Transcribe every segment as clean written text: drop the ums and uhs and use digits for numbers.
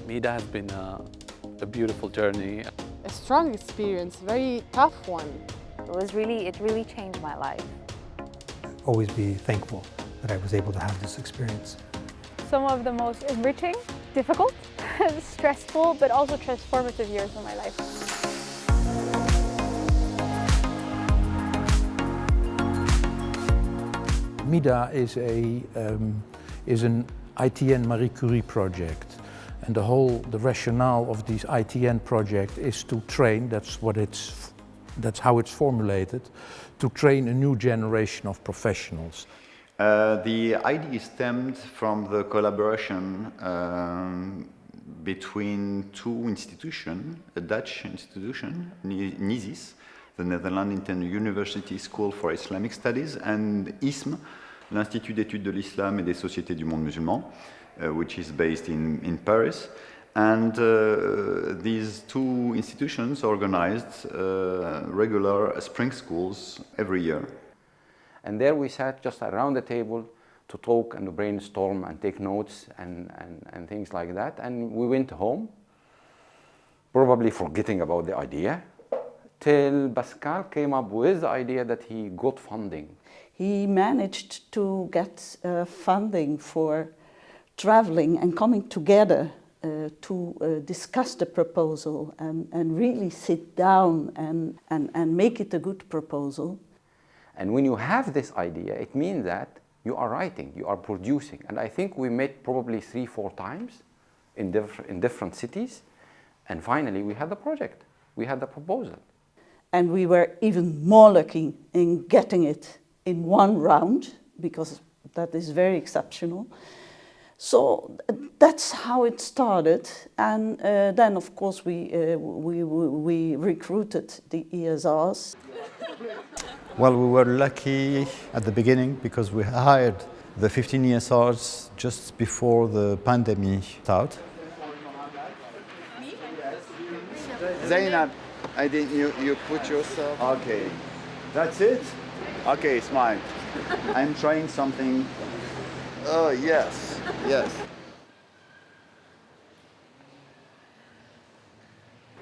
MIDA has been a beautiful journey. A strong experience, very tough one. It really changed my life. Always be thankful that I was able to have this experience. Some of the most enriching, difficult, stressful, but also transformative years of my life. MIDA is an ITN Marie Curie project, and the rationale of this ITN project is to train. That's how it's formulated, to train a new generation of professionals. The idea stemmed from the collaboration between two institutions, a Dutch institution, NISIS, the Netherlands University School for Islamic Studies, and ISM, l'Institut d'études de l'Islam et des sociétés du monde musulman, which is based in Paris. And these two institutions organized regular spring schools every year. And there we sat just around the table to talk and to brainstorm and take notes and things like that. And we went home, probably forgetting about the idea, till Pascal came up with the idea that he got funding. He managed to get funding for traveling and coming together to discuss the proposal and really sit down and make it a good proposal. And when you have this idea, it means that you are writing, you are producing. And I think we met probably 3-4 times in different cities. And finally, we had the project, we had the proposal. And we were even more lucky in getting it in one round, because that is very exceptional. So that's how it started, and then of course we recruited the ESRs. Well, we were lucky at the beginning because we hired the 15 ESRs just before the pandemic started. Zainab, I think you put yourself. Okay, that's it. Okay, smile. I'm trying something. Oh, yes, yes.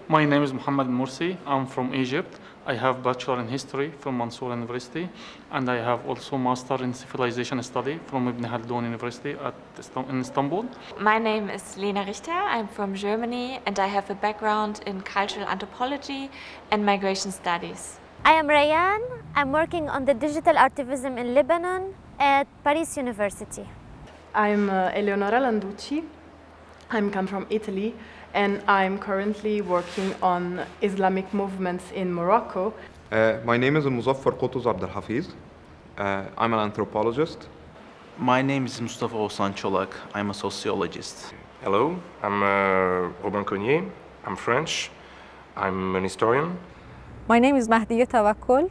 My name is Mohammed Morsi. I'm from Egypt. I have Bachelor in History from Mansour University, and I have also Master in Civilization Study from Ibn Khaldun University in Istanbul. My name is Lena Richter. I'm from Germany, and I have a background in cultural anthropology and migration studies. I am Rayan. I'm working on the digital artivism in Lebanon at Paris University. I'm Eleonora Landucci. I come from Italy, and I'm currently working on Islamic movements in Morocco. My name is Muzaffar Qutuz Abdelhafiz. I'm an anthropologist. My name is Mustafa Oğuzhan Çolak. I'm a sociologist. Hello, I'm Robin Cognier. I'm French. I'm an historian. My name is Mahdiye Tawakkol.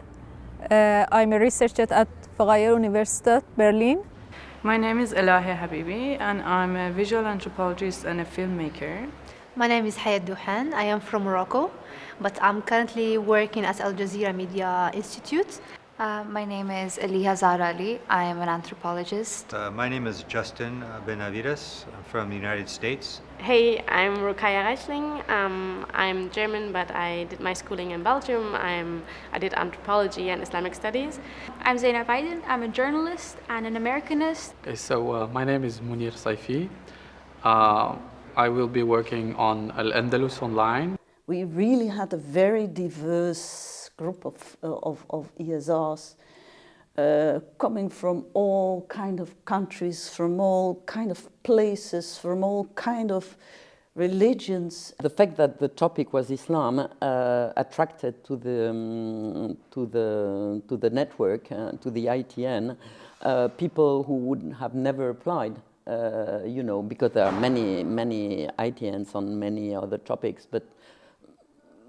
I'm a researcher at Freie Universität Berlin. My name is Elahi Habibi, and I'm a visual anthropologist and a filmmaker. My name is Hayat Duhan. I am from Morocco, but I'm currently working at Al Jazeera Media Institute. My name is Eliha Zahra Ali. I am an anthropologist. My name is Justin Benavides. I'm from the United States. Hey, I'm Rukaya Reichling. I'm German, but I did my schooling in Belgium. I did anthropology and Islamic studies. I'm Zainab Aydin. I'm a journalist and an Americanist. Okay, so my name is Munir Saifi. I will be working on Al-Andalus Online. We really had a very diverse group of ESRs coming from all kind of countries, from all kind of places, from all kind of religions. The fact that the topic was Islam attracted to the network, to the ITN, people who would have never applied. You know, because there are many ITNs on many other topics, but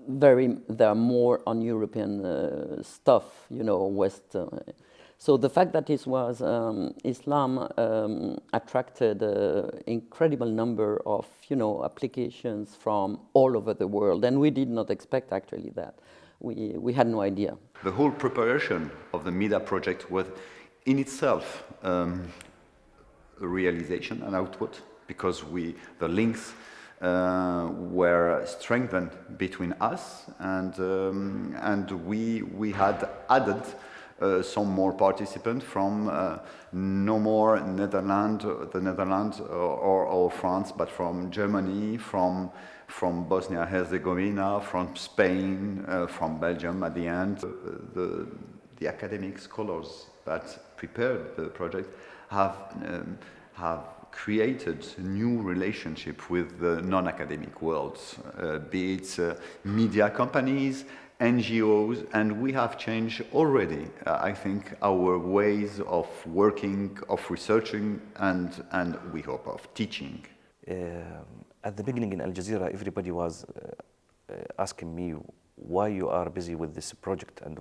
there are more on European stuff, you know, West. So the fact that it was Islam attracted an incredible number of, you know, applications from all over the world, and we did not expect actually that. We had no idea. The whole preparation of the MIDA project was in itself a realization, an output, because the links were strengthened between us, and we had added some more participants from no more the Netherlands or France, but from Germany, from Bosnia Herzegovina, from Spain, from Belgium at the end. The academic scholars that prepared the project have created new relationship with the non-academic world, be it media companies, NGOs, and we have changed already, I think, our ways of working, of researching, and we hope of teaching. At the beginning in Al Jazeera, everybody was asking me why you are busy with this project and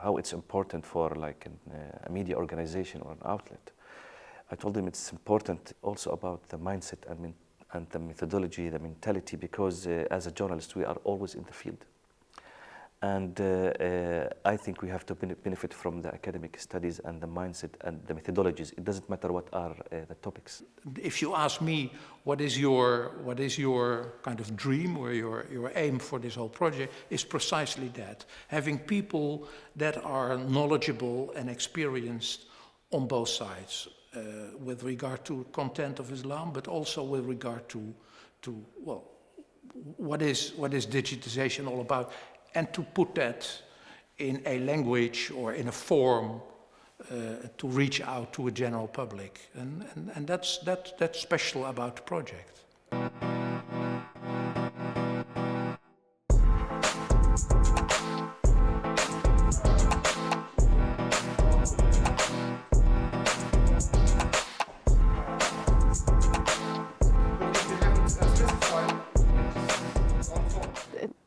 how it's important for like a media organization or an outlet. I told them it's important also about the mindset and the methodology, the mentality, because as a journalist we are always in the field. And I think we have to benefit from the academic studies and the mindset and the methodologies. It doesn't matter what are the topics. If you ask me, what is your kind of dream or your aim for this whole project, is precisely that. Having people that are knowledgeable and experienced on both sides, with regard to content of Islam, but also with regard to well, what is digitization all about, and to put that in a language or in a form to reach out to a general public, and that's special about the project.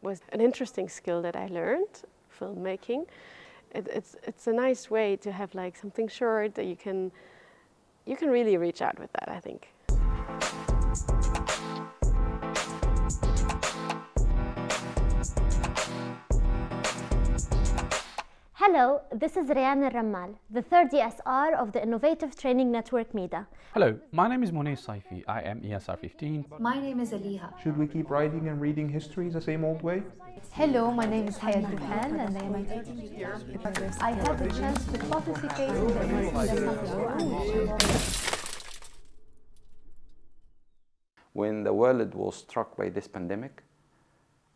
Was an interesting skill that I learned, filmmaking. It's a nice way to have like something short that you can really reach out with that, I think. Hello, this is Rayan Al-Rammal, the third ESR of the Innovative Training Network MIDA. Hello, my name is Munir Saifi. I am ESR 15. My name is Aliha. Should we keep writing and reading history the same old way? Hello, my name is Hayat Duhan and I am a teaching here. I had the chance to participate in the When the world was struck by this pandemic,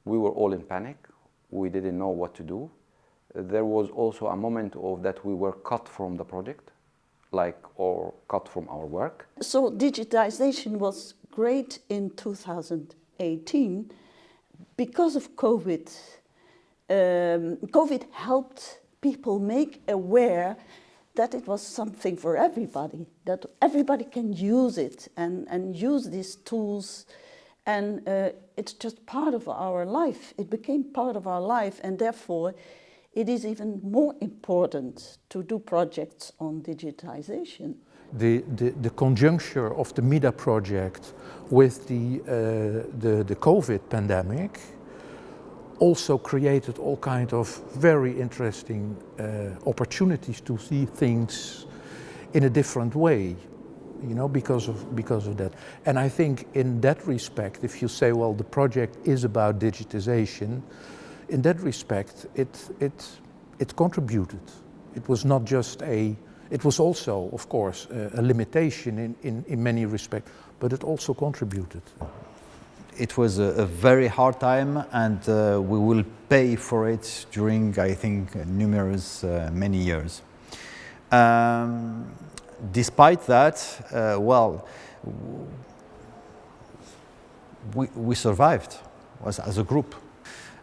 we were all in panic. We didn't know what to do. There was also a moment of that we were cut from the project, or cut from our work. So digitization was great in 2018 because of COVID. COVID helped people make aware that it was something for everybody, that everybody can use it and use these tools, and it's just part of our life. It became part of our life, and therefore it is even more important to do projects on digitization. The conjuncture of the MIDA project with the COVID pandemic also created all kinds of very interesting opportunities to see things in a different way, you know, because of that. And I think in that respect, if you say, well, the project is about digitization, in that respect, it contributed. It was not just it was also, of course, a limitation in many respects, but it also contributed. It was a very hard time, and we will pay for it during, I think, many years. Despite that, well, we survived as a group.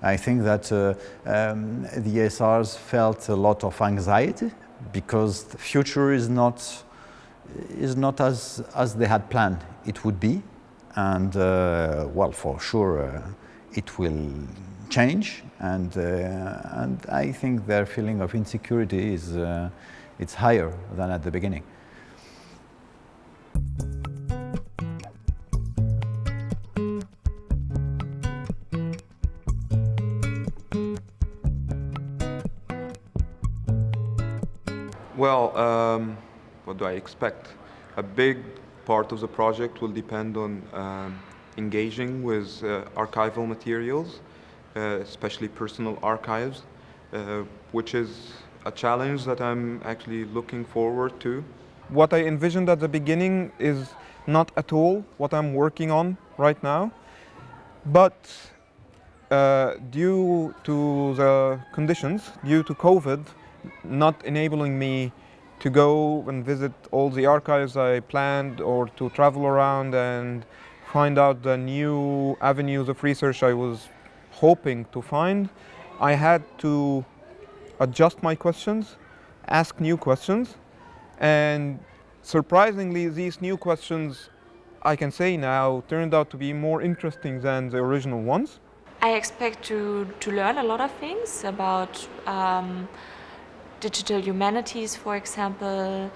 I think that the ESRs felt a lot of anxiety because the future is not as they had planned it would be, and well, for sure it will change, and I think their feeling of insecurity is it's higher than at the beginning. Well, what do I expect? A big part of the project will depend on engaging with archival materials, especially personal archives, which is a challenge that I'm actually looking forward to. What I envisioned at the beginning is not at all what I'm working on right now, but due to the conditions, due to COVID, not enabling me to go and visit all the archives I planned or to travel around and find out the new avenues of research I was hoping to find, I had to adjust my questions, ask new questions, and surprisingly, these new questions, I can say now, turned out to be more interesting than the original ones. I expect to learn a lot of things about digital humanities, for example,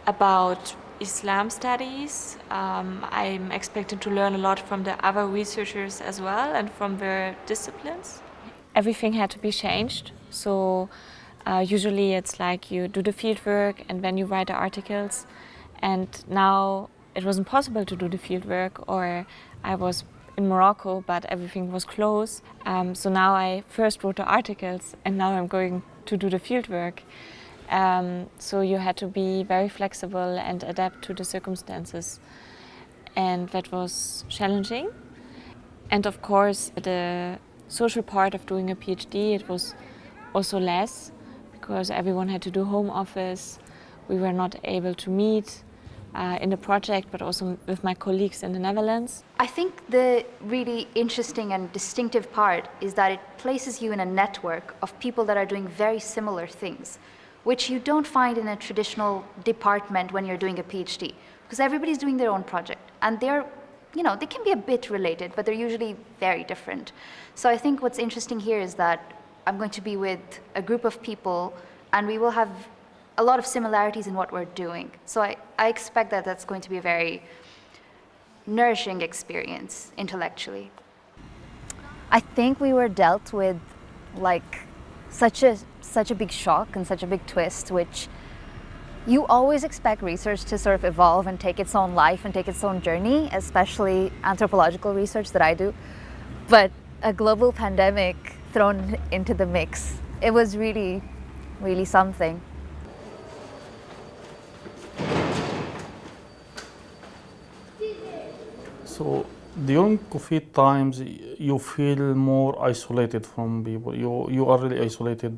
about Islam studies. I'm expecting to learn a lot from the other researchers as well and from their disciplines. Everything had to be changed, so usually it's like you do the fieldwork and then you write the articles, and now it wasn't possible to do the fieldwork, or I was in Morocco but everything was closed. So now I first wrote the articles and now I'm going to do the fieldwork. So you had to be very flexible and adapt to the circumstances, and that was challenging. And of course the social part of doing a PhD, it was also less because everyone had to do home office. We were not able to meet in the project, but also with my colleagues in the Netherlands. I think the really interesting and distinctive part is that it places you in a network of people that are doing very similar things, which you don't find in a traditional department when you're doing a PhD, because everybody's doing their own project, and they're, they can be a bit related, but they're usually very different. So I think what's interesting here is that I'm going to be with a group of people, and we will have a lot of similarities in what we're doing. So I expect that that's going to be a very nourishing experience intellectually. I think we were dealt with such a big shock and such a big twist, which you always expect research to sort of evolve and take its own life and take its own journey, especially anthropological research that I do. But a global pandemic thrown into the mix, it was really, really something. So during COVID times, you feel more isolated from people. You are really isolated,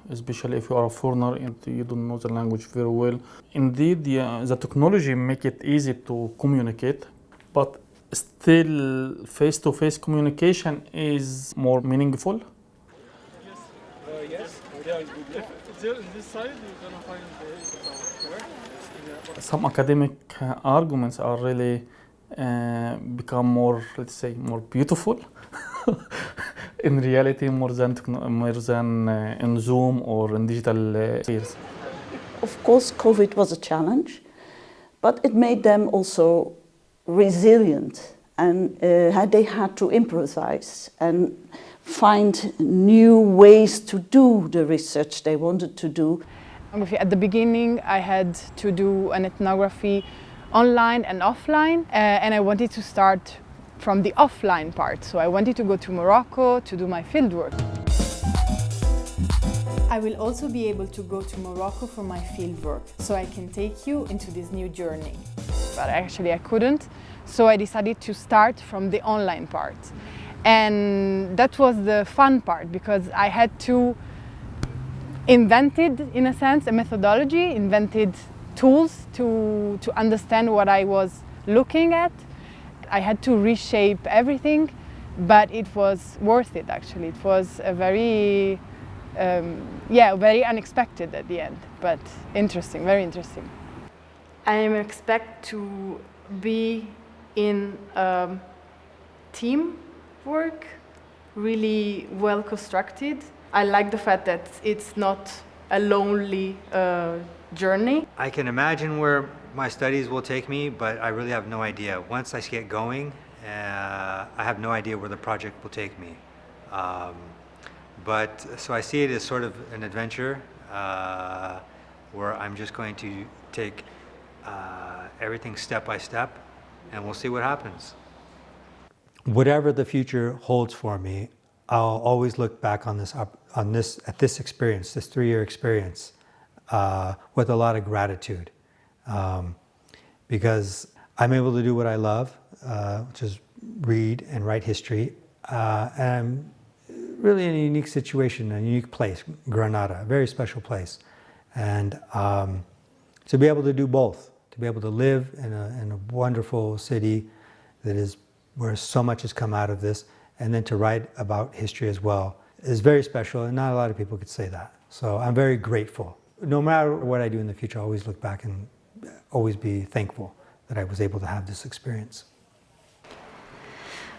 especially if you are a foreigner and you don't know the language very well. Indeed, the technology make it easy to communicate, but still face-to-face communication is more meaningful. Some academic arguments are really become more, let's say, more beautiful in reality, more than in Zoom or in digital spheres. Of course, COVID was a challenge, but it made them also resilient, and they had to improvise and find new ways to do the research they wanted to do. At the beginning, I had to do an ethnography online and offline, and I wanted to start from the offline part. So I wanted to go to Morocco to do my fieldwork. I will also be able to go to Morocco for my fieldwork, so I can take you into this new journey. But actually I couldn't, so I decided to start from the online part. And that was the fun part, because I had to invented, in a sense, a methodology, invented tools to understand what I was looking at. I had to reshape everything, but it was worth it actually. It was a very, very unexpected at the end, but interesting, very interesting. I expect to be in team work, really well constructed. I like the fact that it's not a lonely journey. I can imagine where my studies will take me, but I really have no idea. Once I get going, I have no idea where the project will take me. So I see it as sort of an adventure where I'm just going to take everything step by step, and we'll see what happens. whatever the future holds for me, I'll always look back on this experience, this 3-year experience, with a lot of gratitude, because I'm able to do what I love, which is read and write history, and I'm really in a unique situation, a unique place, Granada, a very special place, and to be able to do both, to be able to live in a wonderful city that is where so much has come out of this, and then to write about history as well is very special, and not a lot of people could say that. So I'm very grateful. No matter what I do in the future, I always look back and always be thankful that I was able to have this experience.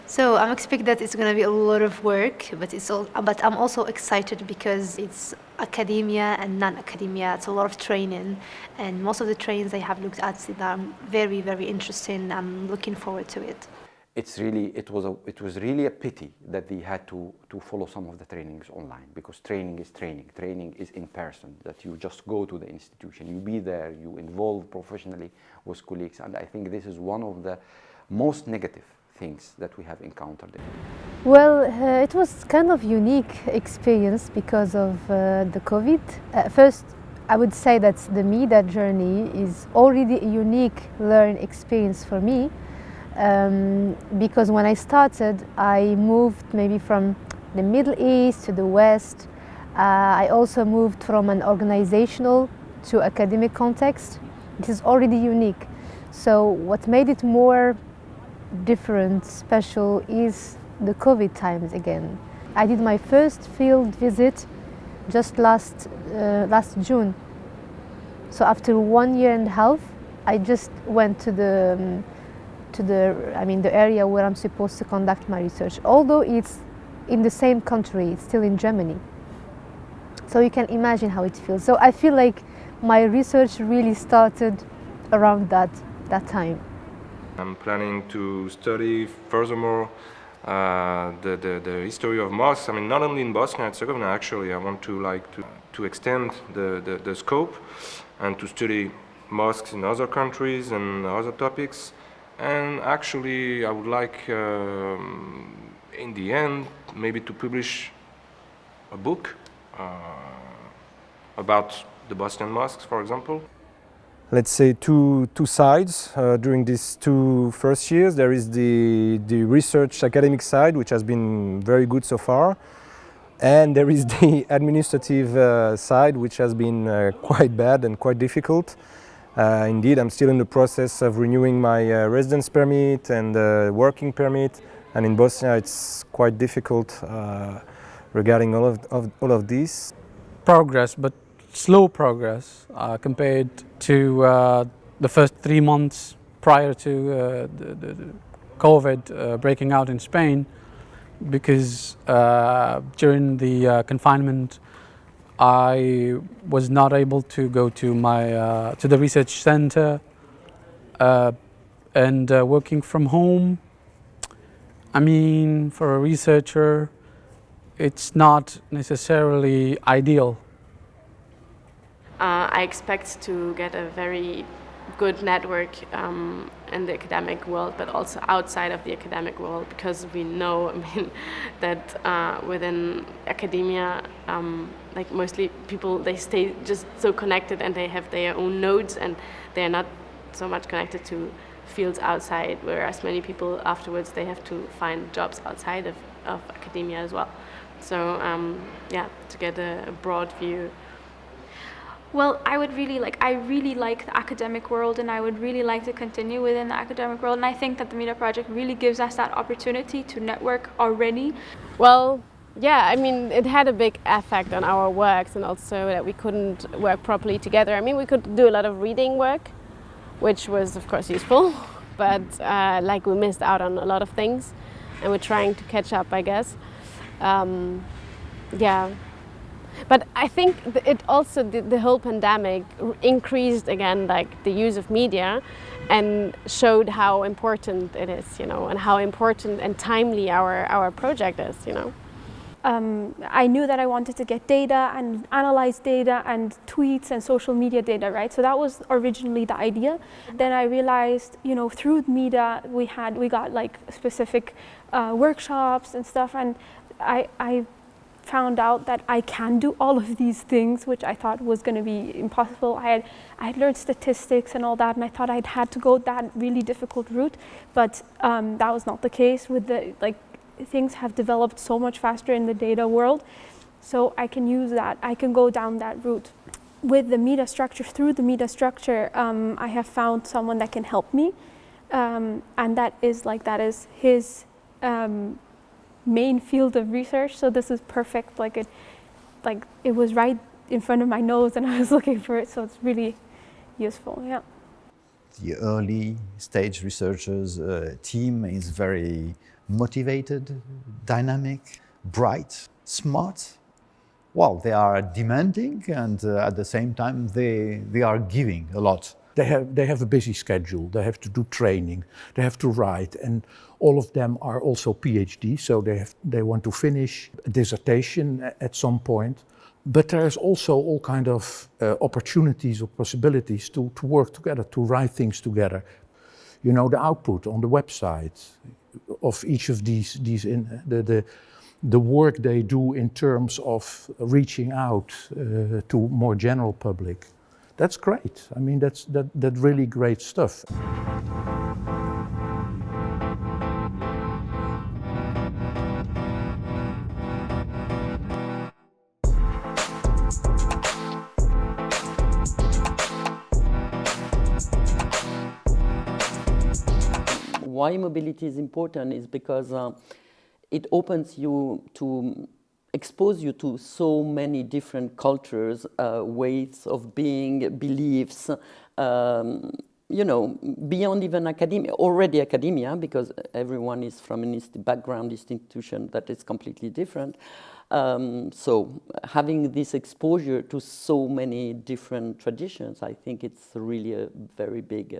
So I'm expecting that it's going to be a lot of work, but I'm also excited because it's academia and non-academia. It's a lot of training, and most of the trainings I have looked at are very, very interesting. I'm looking forward to it. It was really a pity that they had to follow some of the trainings online, because training is training. Training is in person, that you just go to the institution, you be there, you involve professionally with colleagues, and I think this is one of the most negative things that we have encountered. Well, it was kind of unique experience because of the COVID. First, I would say that the MIDA journey is already a unique learning experience for me. Because when I started, I moved maybe from the Middle East to the West. I also moved from an organizational to academic context. This is already unique. So what made it more different, special, is the COVID times again. I did my first field visit just last June. So after 1 year and a half, I just went to the area where I'm supposed to conduct my research. Although it's in the same country, it's still in Germany. So you can imagine how it feels. So I feel like my research really started around that time. I'm planning to study furthermore the history of mosques. I mean, not only in Bosnia and Herzegovina, actually. I want to extend the scope and to study mosques in other countries and other topics. And actually, I would like, in the end, maybe to publish a book about the Bosnian mosques, for example. Let's say two sides during these 2 first years. There is the research academic side, which has been very good so far. And there is the administrative side, which has been quite bad and quite difficult. Indeed, I'm still in the process of renewing my residence permit and working permit, and in Bosnia it's quite difficult regarding all of this. Progress, but slow progress compared to the first 3 months prior to the COVID breaking out in Spain, because during the confinement I was not able to go to the research center, and working from home. I mean, for a researcher, it's not necessarily ideal. I expect to get a very good network in the academic world, but also outside of the academic world, because we know, that within academia, like mostly people, they stay just so connected and they have their own nodes and they're not so much connected to fields outside, whereas many people afterwards, they have to find jobs outside of academia as well. So yeah, to get a broad view. Well, I really like the academic world, and I would really like to continue within the academic world, and I think that the MIDA project really gives us that opportunity to network already. Well, yeah, I mean, it had a big effect on our works, and also that we couldn't work properly together. I mean, we could do a lot of reading work, which was of course useful, but like we missed out on a lot of things, and we're trying to catch up, I guess. Yeah. But I think it also, the whole pandemic increased again, like the use of media, and showed how important it is, and how important and timely our project is, I knew that I wanted to get data and analyze data and tweets and social media data, right? So that was originally the idea. Then I realized, through MIDA, we got like specific workshops and stuff, and I found out that I can do all of these things, which I thought was going to be impossible. I had learned statistics and all that, and I thought I'd had to go that really difficult route, but that was not the case. With the things have developed so much faster in the data world, so I can use that. I can go down that route. With the MIDA structure, through the MIDA structure, I have found someone that can help me, and that is his main field of research. So this is perfect. It was right in front of my nose, and I was looking for it. So it's really useful. Yeah. The early stage researchers team is very motivated, dynamic, bright, smart. Well, they are demanding, and at the same time they are giving a lot. They have a busy schedule. They have to do training. They have to write, and all of them are also PhD, so they want to finish a dissertation at some point. But there's also all kind of opportunities or possibilities to work together, to write things together. You know, the output on the website of each of these the work they do in terms of reaching out to more general public. That's great. I mean, that's really great stuff. Why mobility is important is because it opens you to expose you to so many different cultures, ways of being, beliefs, you know, beyond even academia, because everyone is from an background institution that is completely different. So having this exposure to so many different traditions, I think it's really a very big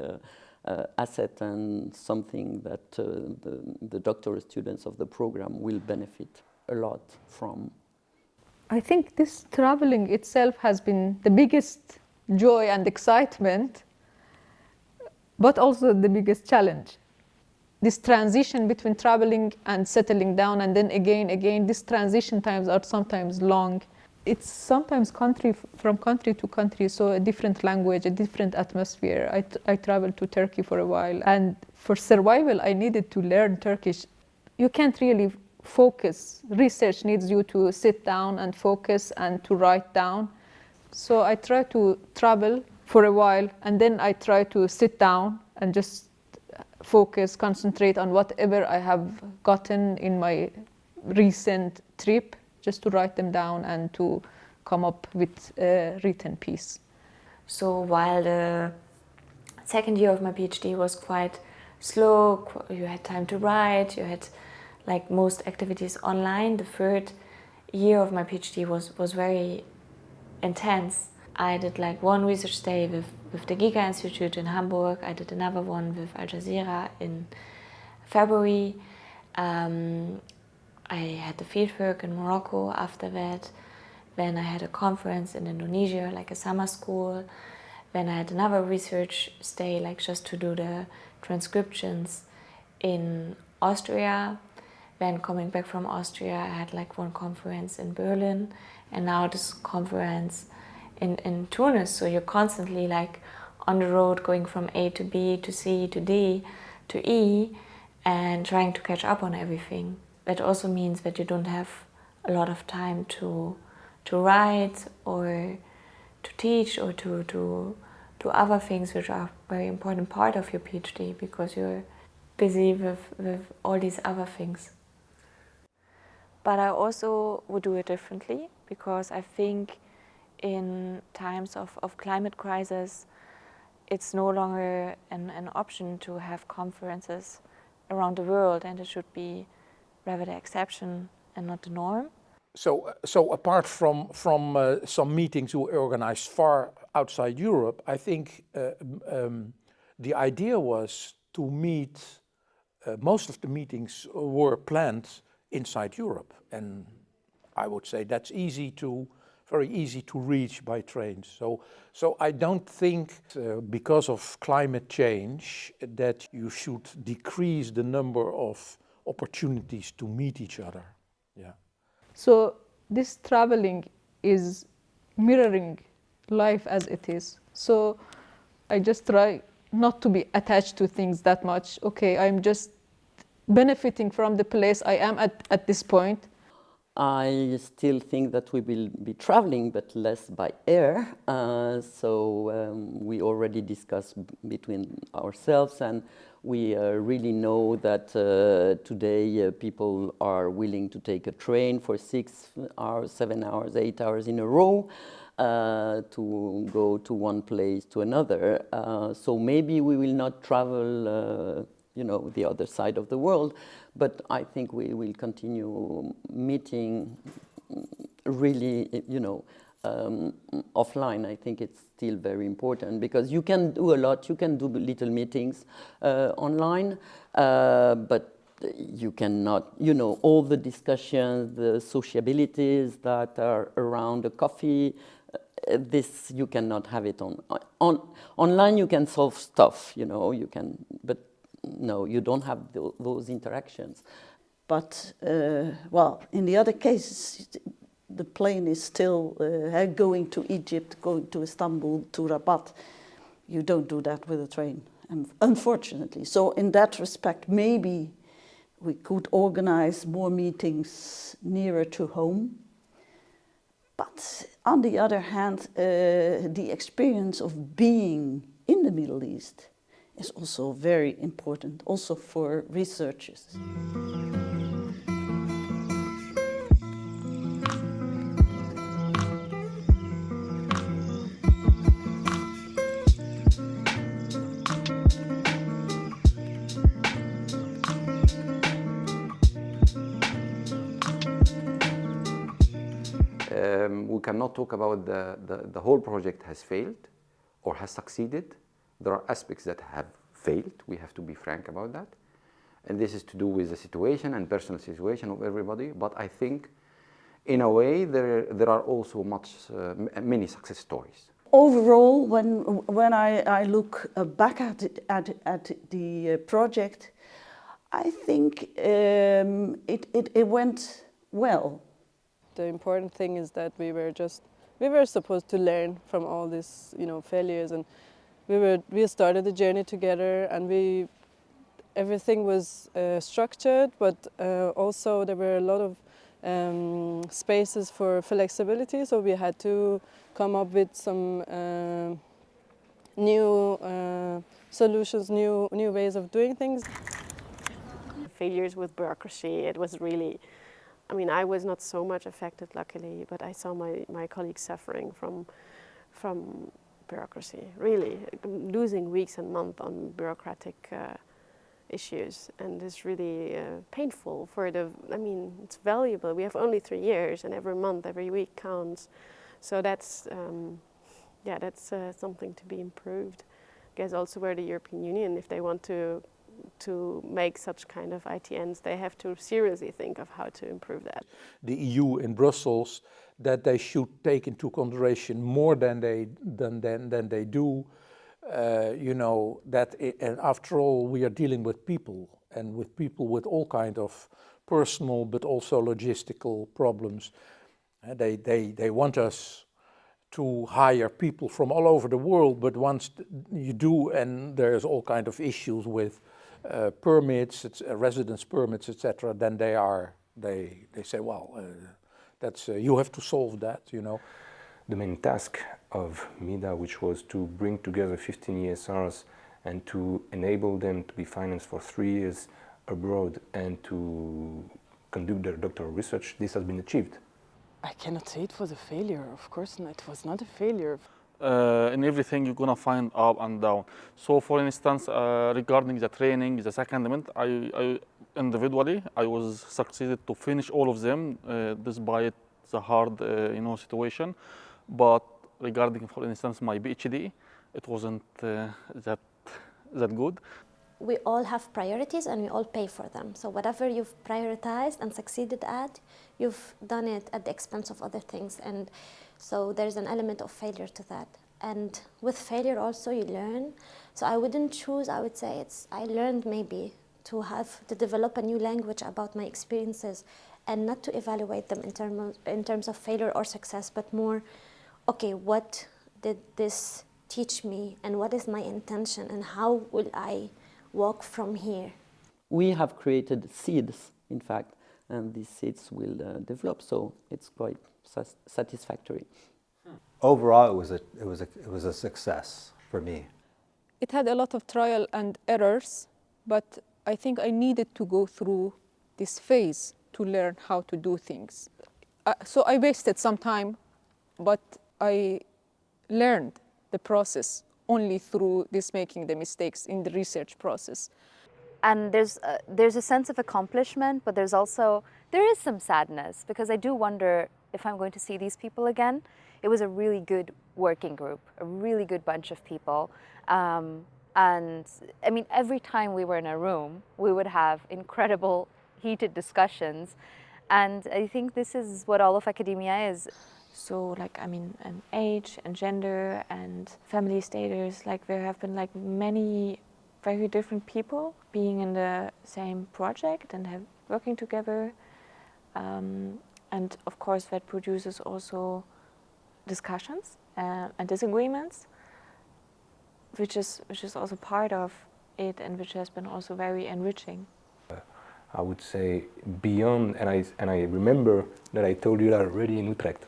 asset and something that the doctoral students of the program will benefit a lot from. I think this traveling itself has been the biggest joy and excitement, but also the biggest challenge. This transition between traveling and settling down, and then again, these transition times are sometimes long. It's sometimes from country to country, so a different language, a different atmosphere. I traveled to Turkey for a while, and for survival, I needed to learn Turkish. You can't really focus. Research needs you to sit down and focus and to write down. So I try to travel for a while, and then I try to sit down and just focus, concentrate on whatever I have gotten in my recent trip, just to write them down and to come up with a written piece. So while the second year of my PhD was quite slow, you had time to write, you had like most activities online, the third year of my PhD was very intense. I did like one research day with the Giga Institute in Hamburg. I did another one with Al Jazeera in February. I had the fieldwork in Morocco after that. Then I had a conference in Indonesia, like a summer school. Then I had another research stay, like just to do the transcriptions in Austria. Then coming back from Austria, I had like one conference in Berlin, and now this conference in Tunis. So you're constantly like on the road, going from A to B to C to D to E, and trying to catch up on everything. That also means that you don't have a lot of time to write or to teach or to do other things which are a very important part of your PhD, because you're busy with all these other things. But I also would do it differently, because I think in times of climate crisis, it's no longer an option to have conferences around the world, and it should be rather the exception and not the norm. So apart from some meetings we organized far outside Europe, I think the idea was to meet. Most of the meetings were planned inside Europe, and I would say that's very easy to reach by train. So I don't think because of climate change that you should decrease the number of opportunities to meet each other. Yeah. So this traveling is mirroring life as it is. So I just try not to be attached to things that much. Okay, I'm just benefiting from the place I am at this point. I still think that we will be traveling, but less by air. We already discussed between ourselves, and we really know that today people are willing to take a train for 6 hours, 7 hours, 8 hours in a row to go to one place to another. So maybe we will not travel the other side of the world, but I think we will continue meeting really, offline. I think it's still very important because you can do a lot, you can do little meetings online, but you cannot, all the discussions, the sociabilities that are around a coffee, this you cannot have it online. You can solve stuff, you can, but no, you don't have those interactions. But, in the other cases, the plane is still going to Egypt, going to Istanbul, to Rabat. You don't do that with a train, unfortunately. So in that respect, maybe we could organize more meetings nearer to home. But on the other hand, the experience of being in the Middle East is also very important, also for researchers. We cannot talk about the whole project has failed or has succeeded. There are aspects that have failed. We have to be frank about that. And this is to do with the situation and personal situation of everybody. But I think, in a way, there are also many success stories. Overall, when I look back at the project, I think it went well. The important thing is that we were supposed to learn from all these, failures, and we started the journey together, and everything was structured, but also there were a lot of spaces for flexibility. So we had to come up with some new solutions, new ways of doing things. Failures with bureaucracy, it was really. I was not so much affected, luckily, but I saw my colleagues suffering from bureaucracy, really losing weeks and months on bureaucratic issues, and it's really painful for it's valuable. We have only 3 years, and every month, every week counts. So that's something to be improved. I guess also where the European Union, if they want to make such kind of ITNs, they have to seriously think of how to improve that. The EU in Brussels, that they should take into consideration more than they do. And after all, we are dealing with people, and with people with all kind of personal but also logistical problems. They want us to hire people from all over the world, but once you do, and there's all kind of issues with permits, residence permits, etc., then they say, well, that's you have to solve that, The main task of MIDA, which was to bring together 15 ESRs and to enable them to be financed for 3 years abroad and to conduct their doctoral research, this has been achieved. I cannot say it was a failure. Of course not. It was not a failure. In everything you're gonna find up and down. So for instance, regarding the training, the secondment, I individually, I was succeeded to finish all of them despite the hard situation. But regarding, for instance, my PhD, it wasn't that good. We all have priorities and we all pay for them. So whatever you've prioritized and succeeded at, you've done it at the expense of other things. And so there's an element of failure to that. And with failure also you learn. So I wouldn't choose, I would say I learned maybe to develop a new language about my experiences, and not to evaluate them in terms of failure or success, but more, okay, what did this teach me, and what is my intention, and how will I walk from here? We have created seeds, in fact, and these seeds will develop, so it's quite satisfactory. Overall, it was a success for me. It had a lot of trial and errors, but I think I needed to go through this phase to learn how to do things. So I wasted some time, but I learned the process only through making the mistakes in the research process. And there's a sense of accomplishment, but there is some sadness, because I do wonder if I'm going to see these people again. It was a really good working group, a really good bunch of people. And I mean, every time we were in a room, we would have incredible heated discussions. And I think this is what all of academia is. So like, I mean, age and gender and family status, like there have been like many very different people being in the same project and working together. And of course that produces also discussions and disagreements, which is also part of it, and which has been also very enriching. I would say beyond, and I remember that I told you that already in Utrecht.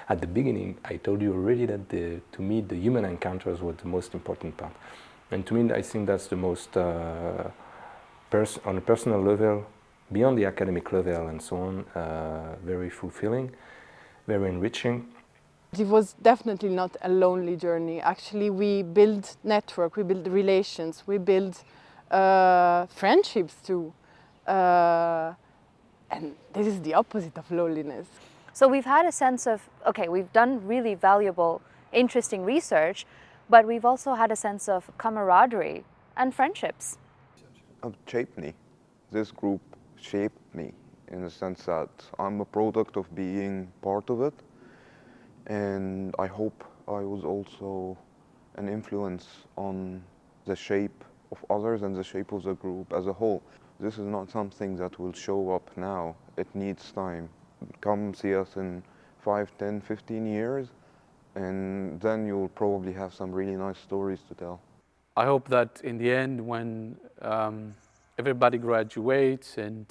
At the beginning, I told you already that to me the human encounters were the most important part. And to me, I think that's the most, on a personal level, beyond the academic level and so on, very fulfilling, very enriching. It was definitely not a lonely journey. Actually, we build network, we build relations, we build friendships too. And this is the opposite of loneliness. So we've had a sense of, okay, we've done really valuable, interesting research, but we've also had a sense of camaraderie and friendships. It shaped me. This group shaped me in the sense that I'm a product of being part of it. And I hope I was also an influence on the shape of others and the shape of the group as a whole. This is not something that will show up now. It needs time. Come see us in 5, 10, 15 years, and then you'll probably have some really nice stories to tell. I hope that in the end, when everybody graduates, and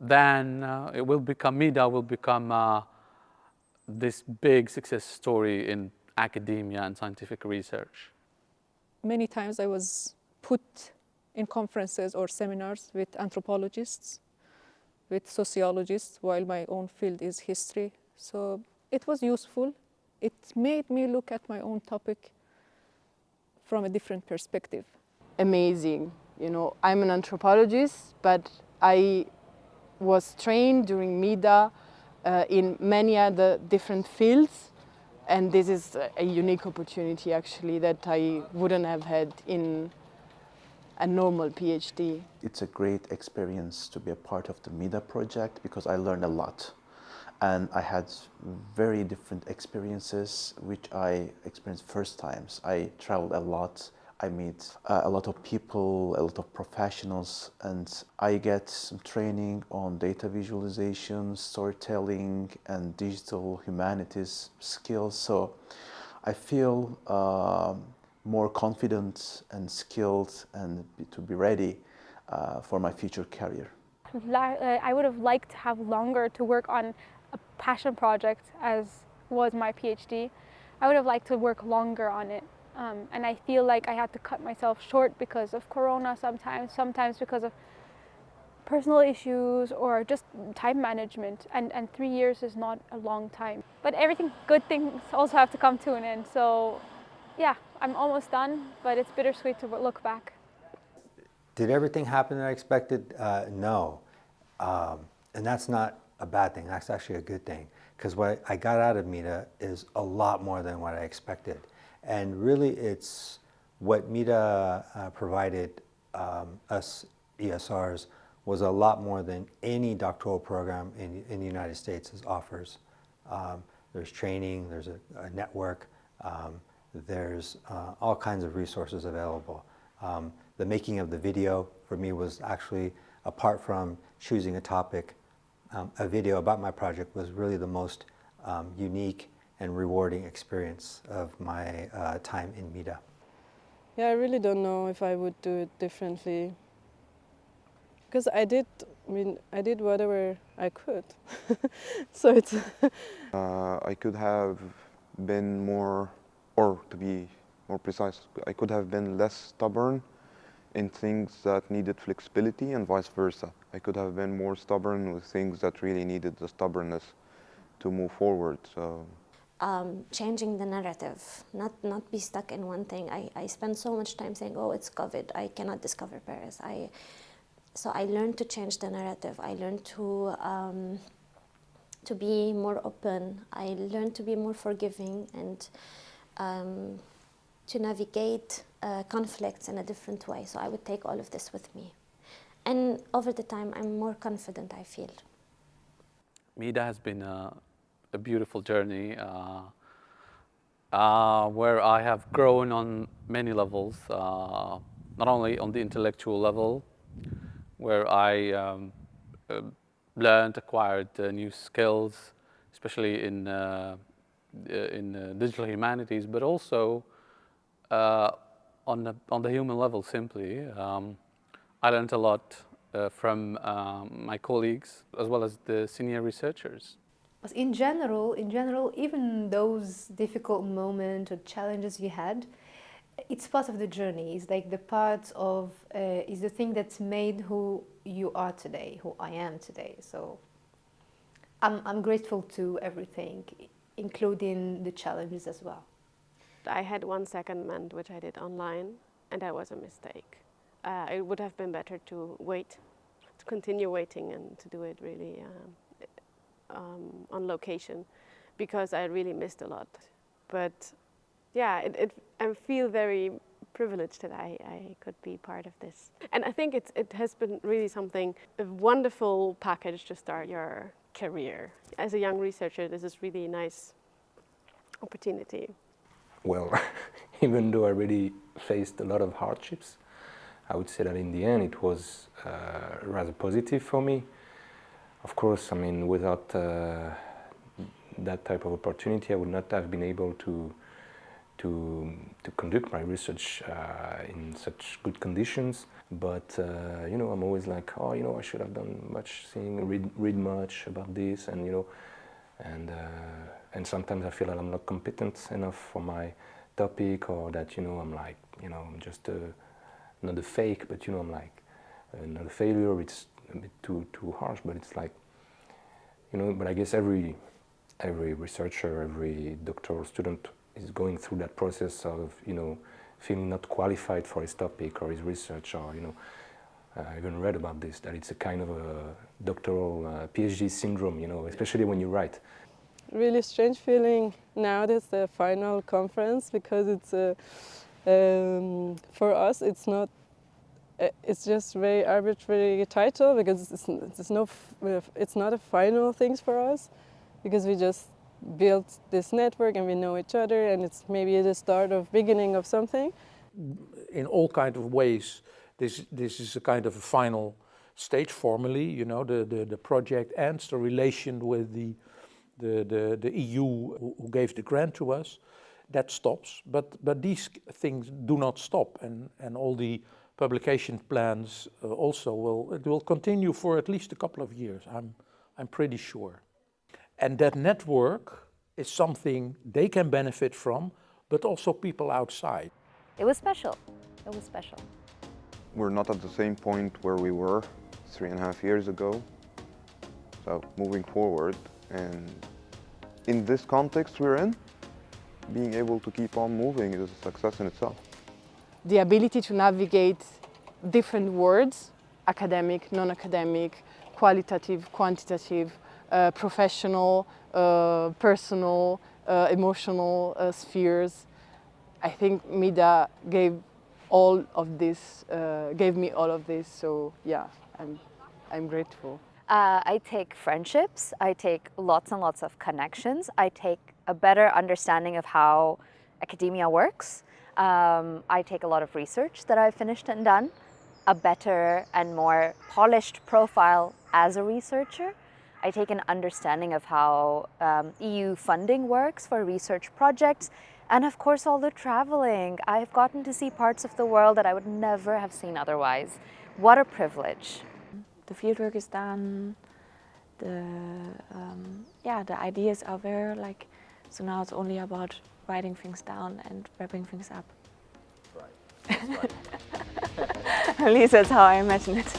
then it will become, MIDA will become this big success story in academia and scientific research. Many times I was put in conferences or seminars with anthropologists, with sociologists, while my own field is history. So it was useful. It made me look at my own topic from a different perspective. Amazing. You know, I'm an anthropologist, but I was trained during MIDA in many other different fields. And this is a unique opportunity, actually, that I wouldn't have had in a normal PhD. It's a great experience to be a part of the MIDA project because I learned a lot. And I had very different experiences, which I experienced first times. I traveled a lot. I meet a lot of people, a lot of professionals, and I get some training on data visualization, storytelling, and digital humanities skills. So I feel more confident and skilled and to be ready for my future career. I would have liked to have longer to work on a passion project, as was my PhD. I would have liked to work longer on it. And I feel like I had to cut myself short because of Corona sometimes because of personal issues or just time management. And 3 years is not a long time. But good things also have to come to an end. So yeah, I'm almost done, but it's bittersweet to look back. Did everything happen that I expected? No. And that's not a bad thing. That's actually a good thing. Because what I got out of MIDA is a lot more than what I expected. And really, it's what MIDA provided us ESRs was a lot more than any doctoral program in the United States offers. There's training, there's a network, there's all kinds of resources available. The making of the video for me was actually, apart from choosing a topic, a video about my project was really the most unique and rewarding experience of my time in MIDA. Yeah, I really don't know if I would do it differently. Because I did whatever I could. So it's... I could have been more, or to be more precise, I could have been less stubborn in things that needed flexibility and vice versa. I could have been more stubborn with things that really needed the stubbornness to move forward. So. Changing the narrative, not be stuck in one thing. I spend so much time saying, oh, it's COVID, I cannot discover Paris. So I learned to change the narrative. I learned to be more open. I learned to be more forgiving and to navigate conflicts in a different way. So I would take all of this with me. And over the time, I'm more confident, I feel. MIDA has been a beautiful journey where I have grown on many levels, not only on the intellectual level, where I acquired new skills, especially in digital humanities, but also on the human level. Simply, I learned a lot from my colleagues as well as the senior researchers. In general, even those difficult moments or challenges you had, it's part of the journey. It's like the part of, is the thing that's made who you are today, who I am today. So I'm grateful to everything, including the challenges as well. I had one secondment which I did online, and that was a mistake. It would have been better to wait, to continue waiting and to do it really on location, because I really missed a lot. But yeah, I feel very privileged that I could be part of this. And I think it has been really a wonderful package to start your career. As a young researcher, this is really a nice opportunity. Well, even though I really faced a lot of hardships, I would say that in the end it was rather positive for me. Of course, I mean, without that type of opportunity, I would not have been able to conduct my research in such good conditions. But you know, I'm always like, oh, you know, I should have done much, read much about this, and you know, and sometimes I feel that I'm not competent enough for my topic, or that, you know, I'm like, you know, I'm just not a fake, but you know, I'm like not a failure. It's a bit too harsh, but it's like, you know, but I guess every researcher, every doctoral student is going through that process of, you know, feeling not qualified for his topic or his research, or, you know, I even read about this, that it's a kind of a doctoral PhD syndrome, you know, especially when you write. Really strange feeling now that it's the final conference, because it's for us it's not. It's just very arbitrary title, because it's not a final things for us, because we just built this network and we know each other, and it's maybe the start of beginning of something. In all kinds of ways, this is a kind of a final stage formally. You know, the project ends, the relation with the EU who gave the grant to us, that stops. But these things do not stop, and all the publication plans also will continue for at least a couple of years. I'm pretty sure. And that network is something they can benefit from, but also people outside. It was special. It was special. We're not at the same point where we were 3.5 years ago. So moving forward, and in this context we're in, being able to keep on moving is a success in itself. The ability to navigate different words, academic, non-academic, qualitative, quantitative, professional, personal, emotional spheres. I think MIDA gave all of this, gave me all of this. So yeah, I'm grateful. I take friendships. I take lots and lots of connections. I take a better understanding of how academia works. I take a lot of research that I've finished and done, a better and more polished profile as a researcher. I take an understanding of how EU funding works for research projects, and of course all the traveling. I've gotten to see parts of the world that I would never have seen otherwise. What a privilege. The fieldwork is done, the ideas are there, like, so now it's only about writing things down and wrapping things up. Right. That's right. At least that's how I imagine it.